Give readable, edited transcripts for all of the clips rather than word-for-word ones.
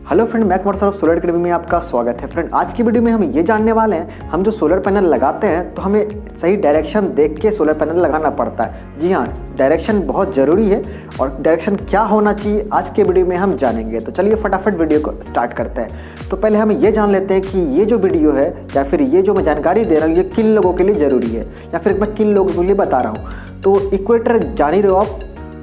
Hello friend, मैं Kumar Saurabh solar academy में आपका स्वागत है। फ्रेंड, आज की वीडियो में हम ये जानने वाले हैं, हम जो सोलर पैनल लगाते हैं तो हमें सही डायरेक्शन देख के सोलर पैनल लगाना पड़ता है। जी हाँ, डायरेक्शन बहुत ज़रूरी है और डायरेक्शन क्या होना चाहिए आज के वीडियो में हम जानेंगे। तो चलिए फटाफट वीडियो को स्टार्ट करते हैं। तो पहले हम ये जान लेते हैं कि ये जो वीडियो है या फिर ये जो मैं जानकारी दे रहा हूँ ये किन लोगों के लिए ज़रूरी है या फिर मैं किन लोगों के लिए बता रहा हूँ। तो इक्वेटर जान ही रहे हो आप,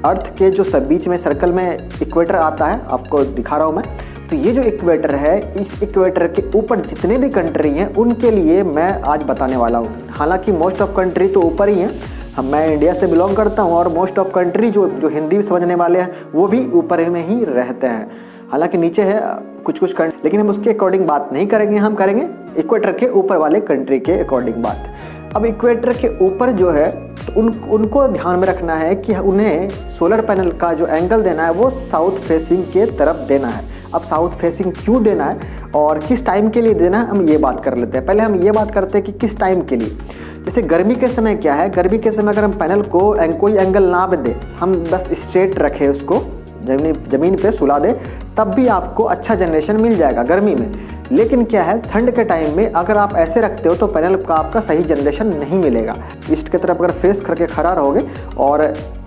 अर्थ के जो सब बीच में सर्कल में इक्वेटर आता है, आपको दिखा रहा हूँ मैं। तो ये जो इक्वेटर है, इस इक्वेटर के ऊपर जितने भी कंट्री हैं उनके लिए मैं आज बताने वाला हूँ। हालांकि मोस्ट ऑफ कंट्री तो ऊपर ही हैं, मैं इंडिया से बिलोंग करता हूँ और मोस्ट ऑफ कंट्री जो हिंदी समझने वाले हैं वो भी ऊपर में ही रहते हैं। हालांकि नीचे है कुछ कंट्री, लेकिन हम उसके अकॉर्डिंग बात नहीं करेंगे, हम करेंगे इक्वेटर के ऊपर वाले कंट्री के अकॉर्डिंग बात। अब इक्वेटर के ऊपर जो है तो उनको ध्यान में रखना है कि उन्हें सोलर पैनल का जो एंगल देना है वो साउथ फेसिंग के तरफ देना है। अब साउथ फेसिंग क्यों देना है और किस टाइम के लिए देना है, हम ये बात कर लेते हैं। पहले हम ये बात करते हैं कि किस टाइम के लिए। जैसे गर्मी के समय क्या है, गर्मी के समय अगर हम पैनल को कोई एंगल ना दे, हम बस स्ट्रेट रखें, उसको ज़मीन पे सुला दे, तब भी आपको अच्छा जनरेशन मिल जाएगा गर्मी में। लेकिन क्या है, ठंड के टाइम में अगर आप ऐसे रखते हो तो पैनल का आपका सही जनरेशन नहीं मिलेगा। ईस्ट की तरफ अगर फेस करके खड़ा रहोगे और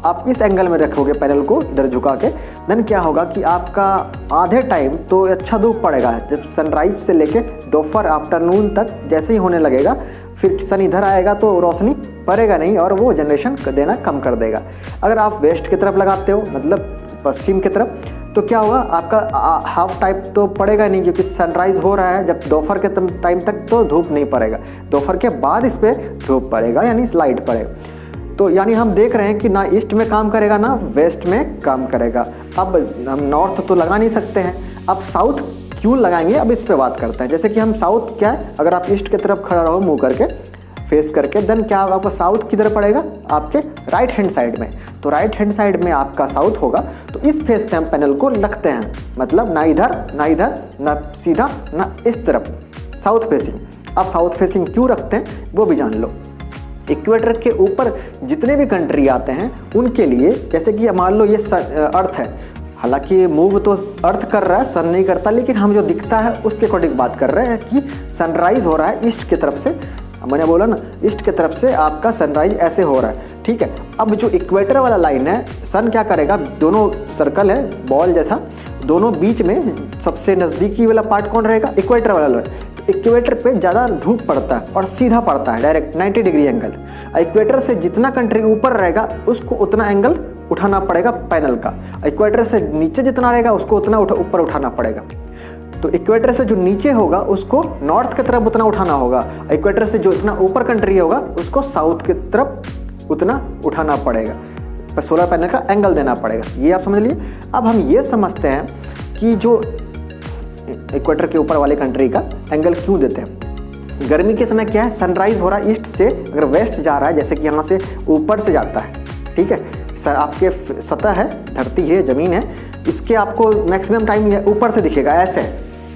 आप इस एंगल में रखोगे पैनल को इधर झुका के, देन क्या होगा कि आपका आधे टाइम तो अच्छा धूप पड़ेगा। जब सनराइज से लेके दोपहर आफ्टरनून तक जैसे ही होने लगेगा, फिर सन इधर आएगा तो रोशनी पड़ेगा नहीं और वो जनरेशन देना कम कर देगा। अगर आप वेस्ट की तरफ लगाते हो, मतलब पश्चिम की तरफ, तो क्या होगा, आपका हाफ टाइप तो पड़ेगा नहीं, क्योंकि सनराइज़ हो रहा है जब दोपहर के टाइम तक तो धूप नहीं पड़ेगा, दोपहर के बाद इस पर धूप पड़ेगा यानी लाइट पड़ेगा। तो यानी हम देख रहे हैं कि ना ईस्ट में काम करेगा ना वेस्ट में काम करेगा। अब हम नॉर्थ तो लगा नहीं सकते हैं, अब साउथ क्यों लगाएंगे, अब इस पर बात करते हैं। जैसे कि हम साउथ क्या है, अगर आप ईस्ट की तरफ खड़ा रहो मुँह करके फेस करके, देन क्या होगा, आपका साउथ किधर पड़ेगा, आपके राइट हैंड साइड में। तो राइट हैंड साइड में आपका साउथ होगा, तो इस फेस पे हम पैनल को रखते हैं, मतलब ना इधर ना सीधा ना इस तरफ, साउथ फेसिंग। आप साउथ फेसिंग क्यों रखते हैं वो भी जान लो। इक्वेटर के ऊपर जितने भी कंट्री आते हैं उनके लिए, जैसे कि मान लो ये अर्थ है, हालांकि मूव तो अर्थ कर रहा है, सन नहीं करता, लेकिन हम जो दिखता है उसके अकॉर्डिंग बात कर रहे हैं कि सनराइज हो रहा है ईस्ट की तरफ से। मैंने बोला ना, ईस्ट की तरफ से आपका सनराइज ऐसे हो रहा है, ठीक है। अब जो इक्वेटर वाला लाइन है, सन क्या करेगा, दोनों सर्कल है बॉल जैसा, दोनों बीच में सबसे नज़दीकी वाला पार्ट कौन रहेगा, इक्वेटर वाला लाइन। इक्वेटर पे ज़्यादा धूप पड़ता है और सीधा पड़ता है डायरेक्ट 90 डिग्री एंगल। इक्वेटर से जितना कंट्री ऊपर रहेगा उसको उतना एंगल उठाना पड़ेगा पैनल का, इक्वेटर से नीचे जितना रहेगा उसको उतना ऊपर उठाना पड़ेगा। तो इक्वेटर से जो नीचे होगा उसको नॉर्थ की तरफ उतना उठाना होगा, इक्वेटर से जो इतना ऊपर कंट्री होगा उसको साउथ की तरफ उतना उठाना पड़ेगा, सोलर पैनल का एंगल देना पड़ेगा। ये आप समझ लिए। अब हम ये समझते हैं कि जो इक्वेटर के ऊपर वाले कंट्री का एंगल क्यों देते हैं। गर्मी के समय क्या है, सनराइज हो रहा है ईस्ट से, अगर वेस्ट जा रहा है, जैसे कि यहाँ से ऊपर से जाता है, ठीक है, सर आपके सतह है, धरती है, ज़मीन है, इसके आपको मैक्सिमम टाइम ये ऊपर से दिखेगा ऐसे,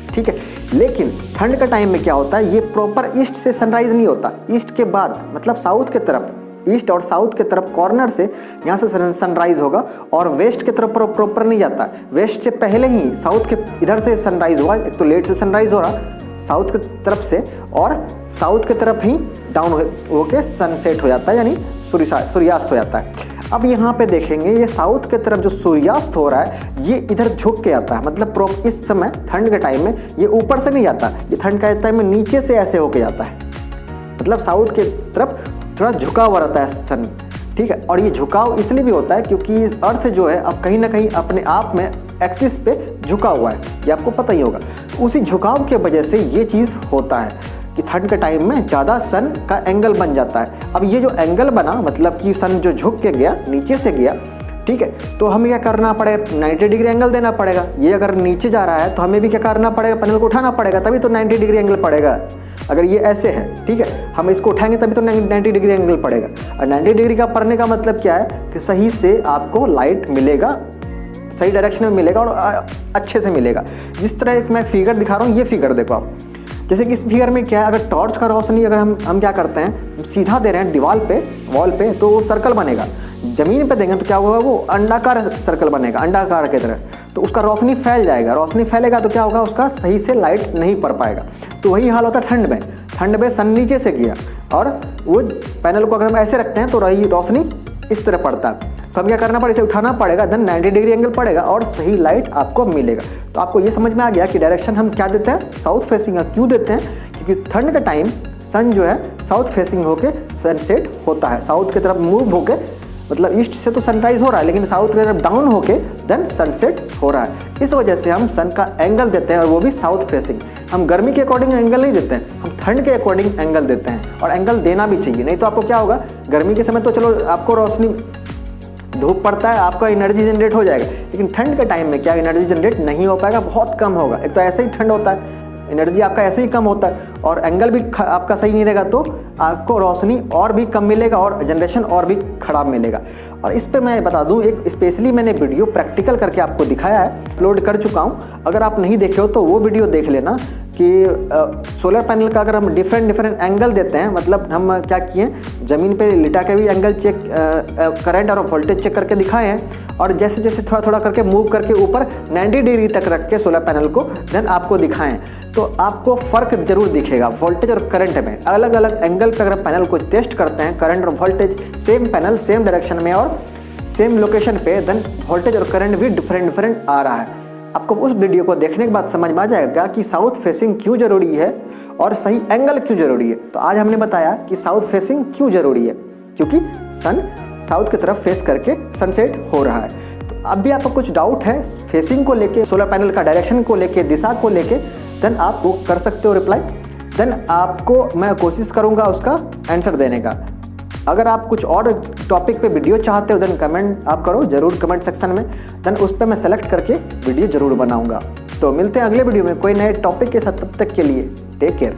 ठीक है। लेकिन ठंड का टाइम में क्या होता है, ये प्रॉपर ईस्ट से सनराइज नहीं होता, ईस्ट के बाद मतलब साउथ की तरफ, ईस्ट और साउथ की तरफ कॉर्नर से यहाँ से सनराइज होगा और वेस्ट की तरफ प्रॉपर नहीं जाता, वेस्ट से पहले ही साउथ के इधर से सनराइज हुआ। एक तो लेट से सनराइज हो रहा साउथ की तरफ से और साउथ की तरफ ही डाउन होके सनसेट हो जाता है, यानी सूर्यास्त हो जाता है। अब यहाँ पे देखेंगे, ये साउथ की तरफ जो सूर्यास्त हो रहा है ये इधर झुक के आता है, मतलब इस समय ठंड के टाइम में ये ऊपर से नहीं आता, ये ठंड के टाइम में नीचे से ऐसे होके जाता है, मतलब साउथ की तरफ थोड़ा झुका हुआ रहता है सन, ठीक है। और ये झुकाव इसलिए भी होता है क्योंकि अर्थ जो है अब कहीं ना कहीं अपने आप में एक्सिस पे झुका हुआ है, ये आपको पता ही होगा। उसी झुकाव के वजह से ये चीज़ होता है कि ठंड के टाइम में ज़्यादा सन का एंगल बन जाता है। अब ये जो एंगल बना, मतलब कि सन जो झुक के गया, नीचे से गया, ठीक है, तो हमें क्या करना पड़ेगा, 90 डिग्री एंगल देना पड़ेगा। ये अगर नीचे जा रहा है तो हमें भी क्या करना पड़ेगा, पैनल को उठाना पड़ेगा, तभी तो 90 डिग्री एंगल पड़ेगा। अगर ये ऐसे है, ठीक है, हम इसको उठाएंगे तभी तो 90 डिग्री एंगल पड़ेगा। और 90 डिग्री का पड़ने का मतलब क्या है कि सही से आपको लाइट मिलेगा, सही डायरेक्शन में मिलेगा और अच्छे से मिलेगा। जिस तरह एक मैं फिगर दिखा रहा हूँ, ये फिगर देखो आप, जैसे कि इस फिगर में क्या है, अगर टॉर्च का रोशनी अगर हम क्या करते हैं, सीधा दे रहे हैं दीवार पे, वॉल पे, तो वो सर्कल बनेगा। ज़मीन पे देंगे तो क्या होगा, वो अंडाकार सर्कल बनेगा, अंडाकार की तरह। तो उसका रोशनी फैल जाएगा, रोशनी फैलेगा तो क्या होगा, उसका सही से लाइट नहीं पड़ पाएगा। तो वही हाल होता है ठंड में। ठंड में सन नीचे से गया और वो पैनल को अगर हम ऐसे रखते हैं तो रही रोशनी इस तरह पड़ता है, तो हम क्या करना पड़ेगा, इसे उठाना पड़ेगा, देन 90 डिग्री एंगल पड़ेगा और सही लाइट आपको मिलेगा। तो आपको ये समझ में आ गया कि डायरेक्शन हम क्या देते हैं, साउथ फेसिंग का क्यों देते हैं, क्योंकि ठंड का टाइम सन जो है साउथ फेसिंग होके सनसेट होता है, साउथ की तरफ मूव होके, मतलब ईस्ट से तो सनराइज हो रहा है लेकिन साउथ की तरफ डाउन होके देन सनसेट हो रहा है। इस वजह से हम सन का एंगल देते हैं और वो भी साउथ फेसिंग। हम गर्मी के अकॉर्डिंग एंगल नहीं देते हैं, हम ठंड के अकॉर्डिंग एंगल देते हैं, और एंगल देना भी चाहिए। नहीं तो आपको क्या होगा, गर्मी के समय तो चलो आपको रोशनी धूप पड़ता है, आपका एनर्जी जनरेट हो जाएगा, लेकिन ठंड के टाइम में क्या एनर्जी जनरेट नहीं हो पाएगा, बहुत कम होगा। एक तो ऐसे ही ठंड होता है, एनर्जी आपका ऐसे ही कम होता है, और एंगल भी आपका सही नहीं रहेगा तो आपको रोशनी और भी कम मिलेगा और जनरेशन और भी खराब मिलेगा। और इस पे मैं बता दूं, एक स्पेशली मैंने वीडियो प्रैक्टिकल करके आपको दिखाया है, अपलोड कर चुका हूं। अगर आप नहीं देखे हो तो वो वीडियो देख लेना कि सोलर पैनल का अगर हम डिफरेंट एंगल देते हैं, मतलब हम क्या किए, ज़मीन पे लिटा के भी एंगल चेक, करंट और वोल्टेज चेक करके दिखाए हैं, और जैसे जैसे थोड़ा थोड़ा करके मूव करके ऊपर 90 डिग्री तक रख के सोलर पैनल को देन आपको दिखाएं, तो आपको फ़र्क जरूर दिखेगा वोल्टेज और करंट में। अलग अलग एंगल पे अगर पैनल को टेस्ट करते हैं, करंट और voltage same panel same direction में और सेम लोकेशन पे, देन वोल्टेज और करंट भी डिफरेंट आ रहा है। आपको उस वीडियो को देखने के बाद समझ में आ जाएगा कि साउथ फेसिंग क्यों जरूरी है और सही एंगल क्यों जरूरी है। तो आज हमने बताया कि साउथ फेसिंग क्यों जरूरी है, क्योंकि सन साउथ की तरफ फेस करके सनसेट हो रहा है। तो अब भी आपको कुछ डाउट है फेसिंग को लेके, सोलर पैनल का डायरेक्शन को लेके, दिशा को लेके, देन आप वो कर सकते हो रिप्लाई, देन आपको मैं कोशिश करूँगा उसका आंसर देने का। अगर आप कुछ और टॉपिक पे वीडियो चाहते हो देन कमेंट आप करो जरूर कमेंट सेक्शन में, देन उस पर मैं सेलेक्ट करके वीडियो जरूर बनाऊंगा। तो मिलते हैं अगले वीडियो में कोई नए टॉपिक के साथ, तब तक के लिए टेक केयर।